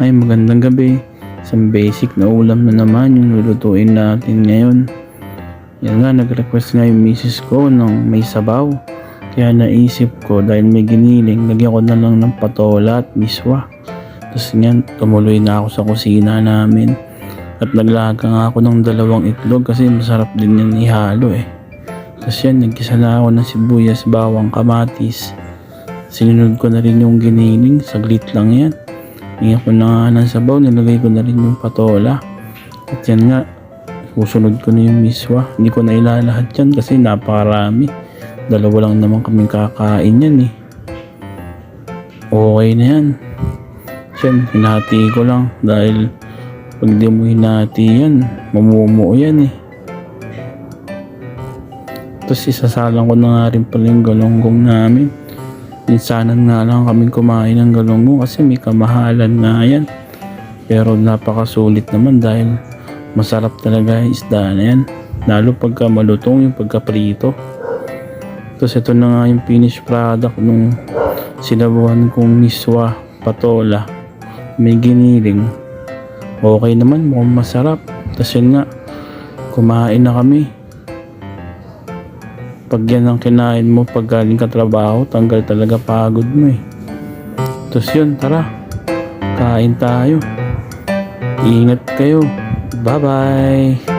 Ay, magandang gabi. Isang basic na ulam na naman yung lulutuin natin ngayon. Yan nga, nag-request nga yung misis ko ng may sabaw. Kaya naisip ko dahil may giniling, lagyan ko na lang ng patola at miswa. Tapos yan, tumuloy na ako sa kusina namin. At naglaga nga ako ng 2 itlog kasi masarap din yan ihalo eh. Tapos yan, nagkisa na ako ng sibuyas, bawang, kamatis. Sinunod ko na rin yung giniling, saglit lang yan. Hingin ko na nga ng sabaw, nilagay ko na rin yung patola. At yan nga, susunod ko na yung miswa. Hindi ko na ilalahat yan kasi napakarami. 2 lang naman kaming kakain yan eh. Okay na yan. Yan, hinati ko lang dahil pag di mo hinati yan, mamumuo yan eh. Tapos isasalang ko na nga rin pala yung galonggong namin. Minsanan nga lang kaming kumain ng galunggong kasi may kamahalan nga yan. Pero napakasulit naman dahil masarap talaga yung isda na yan. Lalo pagka malutong yung pagkaprito. Tapos ito na nga yung finished product nung sinabuhan kong miswa, patola. May giniling. Okay naman, mukhang masarap. Tapos yun nga, kumain na kami. Pag yan ang kinain mo pag galing ka trabaho, tanggal talaga pagod mo eh. Tapos yun, tara, kain tayo. Ingat kayo. Bye bye.